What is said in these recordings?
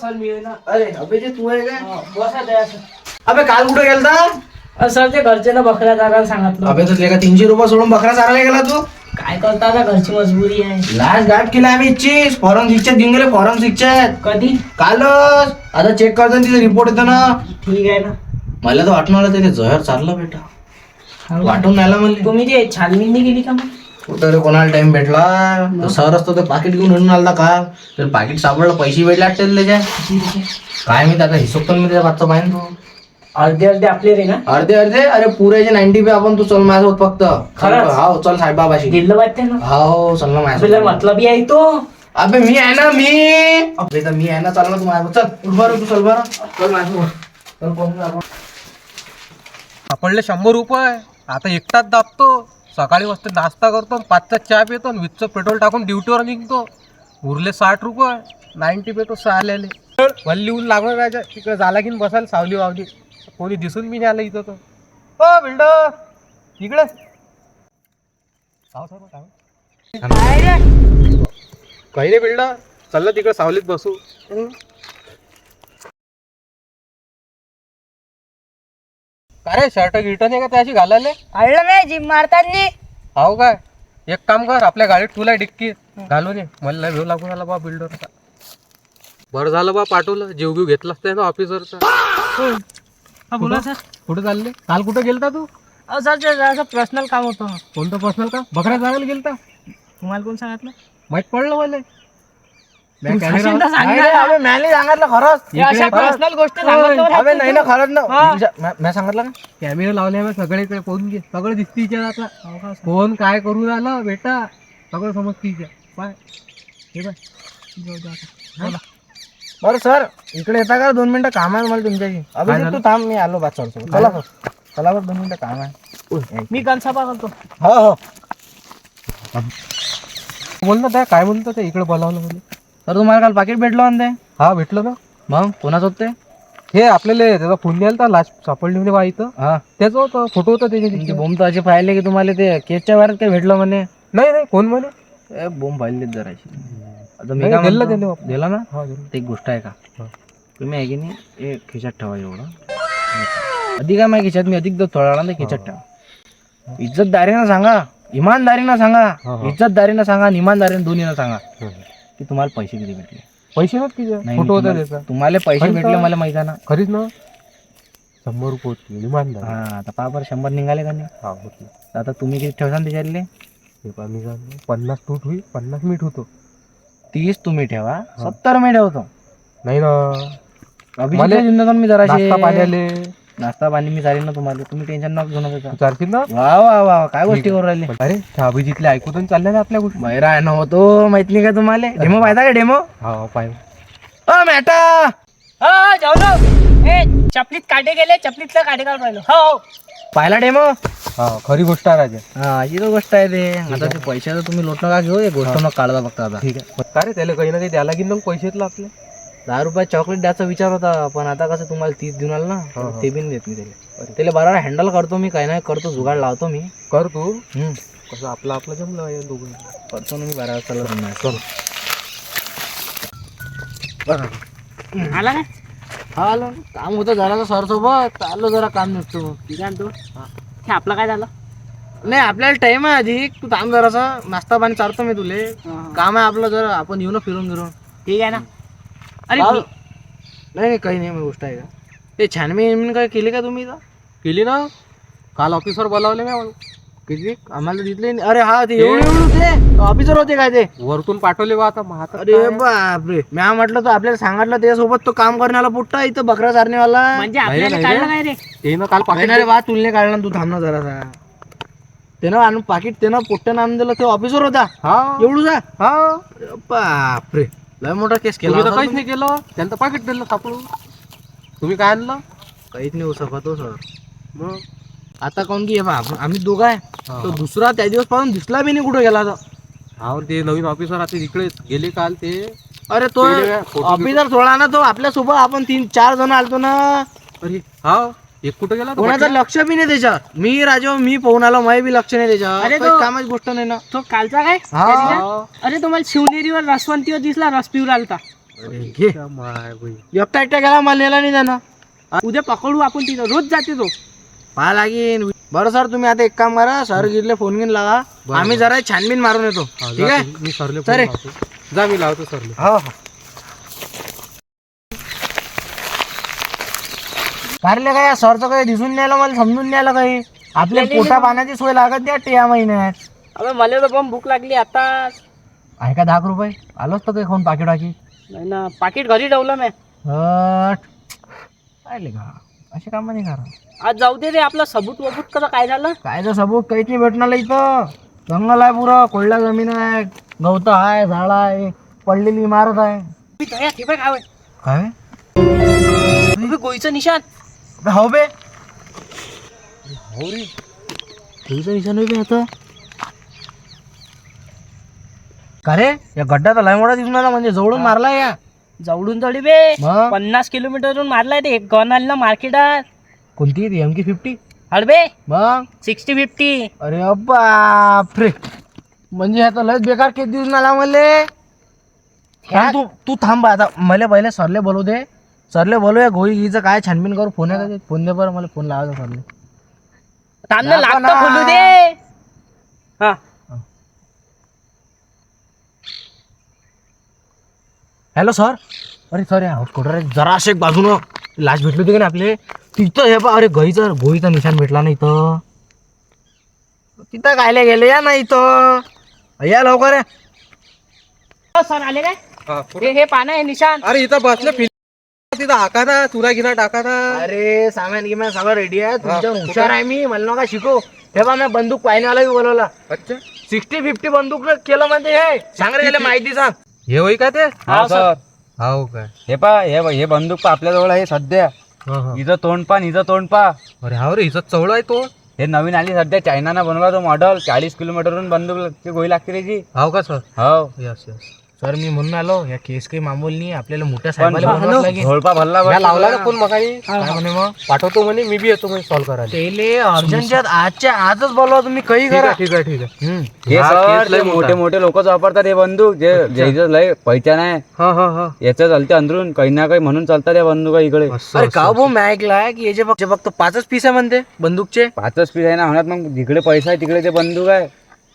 Sir मी आहे ना. अरे अबे जे तू आहे काय? बसा द्या सर. अबे काल कुठे गेलता? सर ते घरचे ना बकऱ्या चारायला सांगितलं. अबे तुझे का 300 रुपये सोडून बकरा चारायला गेला तू? काय करता ना, घरची मजबुरी आहे. लास्ट गाठ केला आम्ही इच्छिस फॉरम शिक्षक घेऊन गेले. फॉरम शिक्षक कधी? कालच. आता चेक करतो तिथे रिपोर्ट येतो ना. ठीक आहे ना. मला तर वाटून आलं ते जहर चाललं बेटा. वाटून नाही आला मला. तुम्ही ते छाननी गेली का मग? कुठं रे कोणाला टाइम भेटला? सर असतो ते पाकिट घेऊन आणून आला का? तर पाकिट सापडलं, पैसे भेटले वाटते त्याच्या. काय मी त्याचा हिशोब पण मी त्याच्या बादचा पाहिजे तू. अर्धे अर्धे आपले रे ना. अर्धे अर्धे अरे पुरेचे 90 पे आपण. तू चल माझ्यासोबत फक्त. खरंच? हो चल साईबाबाशी. दिलं वाटते ना. हो चल ना तुला माझ्यासोबत. मतलब आहे तो. अबे मी आहे ना मी. अबे तर मी आहे ना. चाल ना तू माझ्यासोबत. चल उठ बरं तू. चल बरं. चल माझ्यासोबत. चल कोण आपण. आपले 100 रुपये. आता एकटाच दाबतो. सकाळी वाजता नाश्ता करतो, 5चा चहा पितो, 20चं पेट्रोल टाकून ड्युटीवर निघतो. उरले 60 रुपये. 90 पेतो 6 आलेले. वल्ली ऊन लागून राहायचं. तिकडे झाला की बसायला सावली वावली. कोणी दिसून बी नाही आलं इथं. तर हो बिल्डर इकडे. काही नाही बिल्डर, चाललं तिकडे सावलीत बसू. अरे शर्ट गिर्ट नाही का त्याशी घालायला? कळलं नाही, जिम मारताना. हो काय, एक काम कर, आपल्या गाडीत तुला डिक्की घालून ये. मला भेव लागून आला बा बिल्डरचा. बरं झालं बा पाठवलं. जीव घेऊ घेतलाच त्या ना ऑफिसरचा. बोला सर. कुठं चालले? काल कुठं गेलता तू? सर ते जरासं पर्सनल काम होतं. कोणतं पर्सनल का? बकऱ्या चांगलं गेलता? तुम्हाला कोण सांगितलं? माहित पडलं मला. तू सांगशील तर सांग ना. अबे मॅने सांगितलं खरंच. या अशा पर्सनल गोष्टी सांगत अबे नाही ना खरंच ना. मी सांगितलं का? कॅमेरा लावले सगळे ते पाहून घे. सगळं दिसते हिच्यात आता. कोण काय करू राहिलं बेटा, सगळं समजते हिच्या. पाय हे बाय. बरं सर इकडे येता का? 2 मिनिटं काम आहे मला तुमच्याशी. अबे काय तू झालं? थांब, मी आलो बा. चल चला सर. चला बरं 2 मिनिटं काम आहे. मी कनसापा करतो. हो हो बोल ना, त्या काय बोलतो ते इकडे बोलावलं मला. सर तुम्हाला काल पाकिट भेटलो आणि ते हा भेटलं ना. मग कोणाचं होतं ते? हे आपल्याला त्याचा फोन द्यायला तर लास्ट सापडली म्हणजे बा इथं. हा त्याचं होतं, फोटो होता तुमची त्याच्या. बोंब तर असे पाहिले की तुम्हाला ते केसच्या बाहेर काय भेटलं म्हणे. नाही नाही, कोण म्हणे? बोंब पाहिली जराशी. आता मी नाही, काय दिलं म्हणतो? त्याने वापस. दिला ना. हा ते एक गोष्ट आहे का, हा. तुम्ही आहे की नाही हे खिशात ठेवा. एवढं अधिक आहे माझ्या खिशात. मी अधिक दर थोडा ना खिशात ठेवा. इज्जतदारीनं सांगा, इमानदारीनं सांगा. हा. इज्जतदारीनं सांगा, इमानदारीनं दोन्हीनं सांगा की तुम्हाला पैसे किती भेटले. पैसे नव्हते तिचे, नाही, फोटो होता तुम्हाला- त्याचा. तुम्हाला पैसे खरं भेटले तर- मला माहिती आहे ना. खरीच ना. 100 रुपये होती इमानदार. हा आता पहा बरं 100 निघाले का नाही. हा होती. आता तुम्ही किती ठेवसान त्याच्यातले? हे पहा मी झालं 50 टूट होई, 50 मीठ होतो. 30 तुम्ही ठेवा, 70 मी ठेवतो. नाही ना, अभिजित जिंदगी मी जराशी नाश्ता पाण्याले नाश्ता पाणी मी चालेल ना तुम्हाला. तुम्ही टेन्शन नका घेऊ नका. तू चालशील ना. वा वा वा काय गोष्टी करू राहिले. अरे त्या अभिजितले ऐकून चालल्या ना आपल्या गोष्टी. मैरा आहे ना होतो माहित नाही का तुम्हाला. डेमो पाहिजे का डेमो? हा पाय. मॅटा जाऊ ना. ए चपलीत काटे गेले, चपलीतलं काटे काढून राहिलो. हो पाहिला डेमो? हा खरी गोष्ट आहे राजा. हा अशी तर गोष्ट आहे ते. आता ते पैशाचं तुम्ही लोट नका घेऊ. एक गोष्ट नका काढता फक्त. आता ठीक आहे. का रे त्याला काही ना काही द्यायला लागेल ना पैशातलं आपले. 10 रुपये चॉकलेट द्यायचा विचार होता, पण आता कसं तुम्हाला 30 देऊन आलं ना, हा. ते बी नाही देत मी त्याला. त्याला बरोबर हँडल करतो मी, काही नाही करतो, जुगाड लावतो मी. कर तू. हम्म. कसं आपलं आपलं जमलं या दोघं. करतो ना मी 12 वाजता. चल. आला काय? हा आलो. काम होतं जरा सर सोबत. आलो जरा काम नसतो. ठीक आहे तू. हे आपलं काय झालं? नाही आपल्याला टाइम आहे अधिक. तू थांब जरासा. नाश्ता पाणी चारतो मी तुले. काम आहे आपलं जरा. आपण येऊ ना फिरून फिरून. ठीक आहे ना. अरे नाही नाही काही नाही गोष्ट आहे का. ते छानमी काय केली का तुम्ही इथं? केली ना. काल ऑफिसवर बोलावले मी. किती आम्हाला दिसले नाही. अरे हा ते एवढे होते ऑफिसर होते काय ते? वरतून पाठवले बा. आता हातात अरे बापरे. म्या म्हटलं तर आपल्याला सांगितलं त्यासोबत तो काम करण्याला पुट्टा इथं बकरा चारण्यावाला. म्हणजे आपल्याला नाही, काढलं नाही. काय रे? ते ना काल पाकिट रे बा तुलने काढला. तू थांब ना जरासा. त्यानं आणून पाकिट त्यानं पोट्ट्यानं आणून दिलं. ते ऑफिसर होता हा एवढूचा. हा. बापरे लय मोठा केस केला तुम्ही तर होता काहीच तुम्ही. नाही केलं. त्यांचं पाकिट दिलं सापडून. तुम्ही काय आणलं? काहीच नाही होऊ शकत हो सर. मग आता कोण की हे बा, आम्ही दोघं आहे. हा. तो दुसरा त्या दिवस पासून दिसला बी नाही कुठे गेला तो. हा ते नवीन ऑफिसर आता इकडे गेले काल ते. अरे तो गेले, फोटो ऑफिसर सोडा ना. तो आपल्या सोबत आपण 3-4 जण आलतो ना. अरे हा एक कुठं गेला तो कोणाचं पाटील? लक्ष बी नाही त्याच्यावर. मी राजो मी पाहून आलो. माझी बी लक्ष नाही त्याच्यावर. अरे काही तो- कामाची गोष्ट नाही ना. तो कालचा काय? हा. त्या दिवशी? अरे तुम्हाला शिवनेरीवर रसवंतीवर दिसला, रस पिऊ आलता. घे माय बाई. एकटा एकटा गेला मला नेला नाही त्यानं. उद्या पकडू आपण तिथं, रोज जाते तो. पाहा लागेल. बरं सर तुम्ही आता एक काम करा, सर गिरले फोन घेऊन लावा, आम्ही जरा छानबीन मारून येतो. हा, ठीक जा आहे तुम्ही. मी सरले सर फोन लावतो. जा मी लावतो सरले. हो हो. कारले काय सरचं काही दिसून न्यायला मला समजून न्यायला काही आपल्या पोटा पाण्याची सोय लागत द्या या महिन्यात. अबे मला तर पण भूक लागली आता. आहे का 10 रुपये आलोच तर काही खाऊन पाकिट टाकी. नाही ना, पाकिट घरी ठेवलं मी. पाहिले का असे काम नाही करा. आज जाऊ दे रे, आपला सबूत वबूत कसं काय झालं. काय तर सबूत काहीच नाही भेटणार इथं. जंगल आहे पुरं, कोळल्या जमीन आहे, गवत आहे, झाड आहे, पडलेली इमारत आहे. दया ठेपे काय काय गोईचं निशाण. हो बे हो रे तुझं निशाण बे आता. का रे या गड्डा तर लय मोठा दिसून आला, म्हणजे जवळून मारला या. जवळून तळी बे मग 50 किलोमीटरवरून मारलाय ते. एक गन आणलं मार्केटात. कोणती MK50? हडबे मग 60-50. अरे बापरे, म्हणजे आता लयच बेकार केस दिसून आला मले. तू तू थांब आता, मला पहिले सरले बोलू दे. सरले बोलूया गोळी घीचं काय छानबीन करू. फोन आहे का? फोन दे बरं मला, फोन लावायचा सरले. तांना लागतो लागतं ना. बोलू दे. हा हॅलो सर. अरे सर या स्कूटर जराशे एक बाजूनं लाश भेटली होती का नाही आपले तिथं. हे पा अरे गोळीचा निशाण भेटला नाही इथं. तिथं कायले गेले या नाही इथं. या लवकर या. सर आले काय. हा, हे पान आहे निशाण. अरे इथं बसले तिथं हाका ना, तुला घेणार टाका ना. अरे सामान गिमान सगळं रेडी आहे. तुमच्यावर हुशार आहे मी, मला नका शिकू. हे बा मी बंदूक पाहिण्याला बी बोलवला. अच्छा 60-50 बंदूक केलं म्हणते. हे सांग रे गेले माहिती सांग. हे होई का ते. हा सर. हो काय. हे बंदूक पा आपल्याजवळ आहे सध्या. हिचं तोंड पा हिचं तोंड पा. अरे हा रे हिचं चवळ आहे तो. हे नवीन आली सध्या, चायनानं बनवला तो मॉडेल. 40 किलोमीटरवरून बंदूक गोळी लागते त्याची. हो का सर. हो यस यस. सर मी म्हणून आलो, या केस काही मामूल नाही, आपल्याला मोठ्या साहेबाला बोलवावं लागेल. झोळपा भरला या लावला ना फोन मगानी. काय म्हणे मग पाठवतो म्हणे, मी बी येतो म्हणे सॉल्व करायला. तेले अर्जंटच्या आजच्या आजच बोलवा तुम्ही काही ठीक करा. आहे ठीक आहे ठीक आहे. हे हा, सर केस लय लय मोठा मोठे आहे. मोठे लोक वापरतात हे बंदूक. जे ज्याचं लय पहिचान आहे हा हा हा. याचं चालते अंदरून काही ना काही म्हणून चालतात या बंदुका इकडे. असं, अरे असं, का भाऊ मी ऐकलाय की याचे फक्त 5च पीस आहे म्हणते बंदूकचे. 5च पीस आहे ना होण्यात. मग जिकडे पैसा आहे तिकडे ते बंदूक आहे.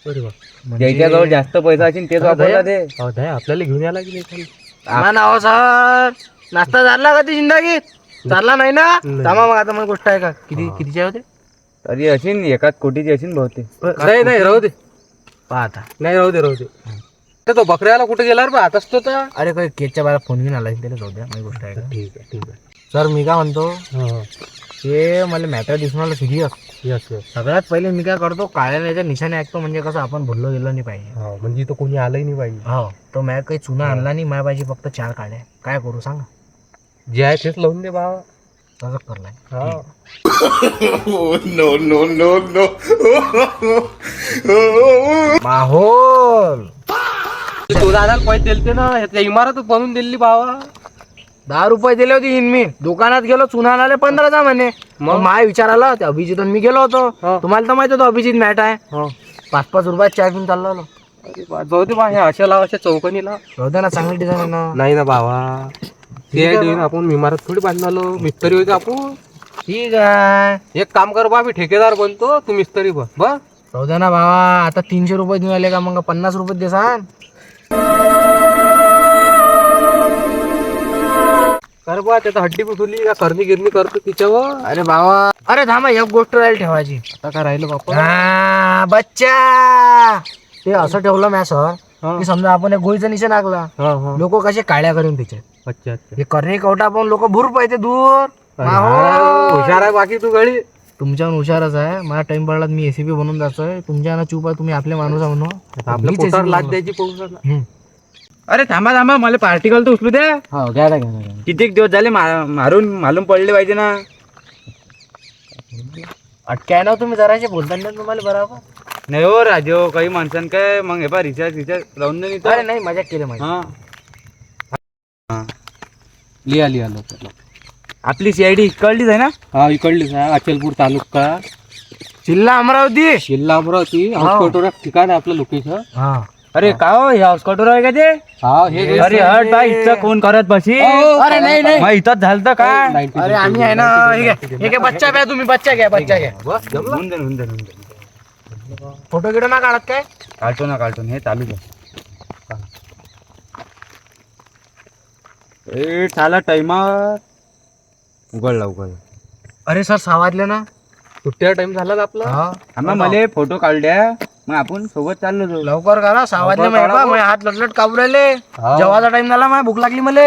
अरे वा. ज्याच्याजवळ जास्त पैसा असेल तेच वापरतात ते. हो दया, आपल्याला घेऊन यायला की नाही. नाव सर नाश्ता झाला का ती जिंदगीत चालला नाही ना. नाही. थांबा मग आता मला गोष्ट आहे का कितीचे होते. तरी असेल एकाच कोटीची असेल बहुतेक. नाही नाही राहू दे. पहा आता. नाही राहू दे राहू दे. ते तो बकऱ्याला कुठे गेला रे बा आताच तो तर. अरे काही केकच्या बाहेर फोन घेऊन आला त्याला जाऊ द्या, माझी गोष्ट आहे का. ठीक आहे ठीक आहे. सर मी काय म्हणतो, हा ते मला मॅटर दिसून आलं सिरियस. Yes yes. सगळ्यात पहिले मी काय करतो, काळ्या निशाणे ऐकतो, म्हणजे कसं आपण भरलो गेलो नाही पाहिजे. हा म्हणजे इथं कोणी आलंही नाही पाहिजे. हो तो मॅ काही चुना आणला नाही, माझ्या पाहिजे फक्त 4 काड्या. काय करू सांगा. जे आहे तेच लावून दे भावा. तसंच करलाय. हा. माहोल तू दादाला पैसे दिलते ना, ह्यातल्या इमारत बनवून दिली भावा. 10 रुपये दिले होते मी दुकानात गेलो, चुना आणाले 15चा म्हणे. मग माझ्या विचार आला, ते अभिजित आणि मी गेलो होतो. हा. तुम्हाला तर माहित होतं अभिजित मॅट आहे. हा. 5-5 रुपयात चाय घेऊन चाललो आलो. अरे बा, जाऊ दे बा, हे अशा लाव अशा चौकणीला. जाऊ दे ना, चांगली डिझाईन आहे ना. नाही ना भावा, ते देऊन आपण इमारत थोडी बांधलो. मिस्त्री होते आपण. ठीक आहे. एक काम कर बा, मी ठेकेदार बनतो, तू मिस्त्री बन बा. जाऊ दे ना भावा, आता 300 रुपये देऊन आले का, मग 50 रुपये दे सांग. कर बा, त्याचा हड्डी पुसली का करणी गिरणी करतो तिच्यावर. अरे भावा, अरे थांबा, एक गोष्ट राहील ठेवायची. आता काय राहिलं बापा. हा बच्चा, ते असं ठेवलं मॅ सर हा. की समजा आपण एक गोळीचं निशाण आखला, हा हा. लोक कसे काळ्या करून त्याचे अच्छा अच्छा. हे करणे कवटा पण लोक भूर पाहिजे दूर. अरे हा, हुशार आहे बाकी तू गडी. तुमच्यावर हुशारच आहे. मला टाइम पडला मी एसीपी बनून जातोय. तुमच्या चूप आहे, तुम्ही आपले माणूस आहे म्हणून. आपल्या मीच पोटावर SCP लाद बनवतो. द्यायची पाहू. अरे थांबा थांबा, मला पार्टिकल तर उचलू द्या. हो घ्या ना, घ्या ना, घ्या ना. किती दिवस झाले मारून मालूम पडले पाहिजे ना. अटकाय ना तुम्ही जराशे बोलता ना तुम्हाला बरोबर. नाही हो राजो, काही माणसां काय मग हे पा रिचार्ज लावून दे अरे नाही. नाही, मजाक केली माझी. हा लिहा लिहा लवकर. आपली CID कळलीच आहे ना. हा इकडलीच आहे, अचलपूर तालुका, जिल्हा अमरावती. जिल्हा अमरावती. हॉस्पिटल ठिकाण आहे आपलं लोकेशन. हा अरे का हो हे हाऊस कटोर आहे का ते अरे हट बाई इथं कोण करत बसी अरे नाही नाही मग इथंच झालं तर का अरे आम्ही आहे ना हे घ्या बच्चा घ्या तुम्ही बच्चा घ्या होऊन दे, होऊन दे, होऊन दे. फोटो गिटो ना काढत काय काढतो ना काढतो ना. हे चालू आहे ए चाला टाइमावर उघडला अरे सर 6 वाजले ना सुट्ट्या टाइम झाला आपला. आम्हा मला फोटो काढल्या मग आपण सोबत चाललो जाऊ लवकर करा 6 वाजले लवकर काढा माझे हात लटलट काबू राहिले हा. जेवायचा टाइम झाला माझ्या भूक लागली मला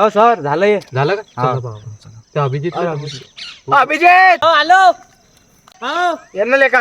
हो सर झालं हे झालं का हा. चला बाबा, चला. ते अभिजित अभिजित हो आलो हो यांना लेका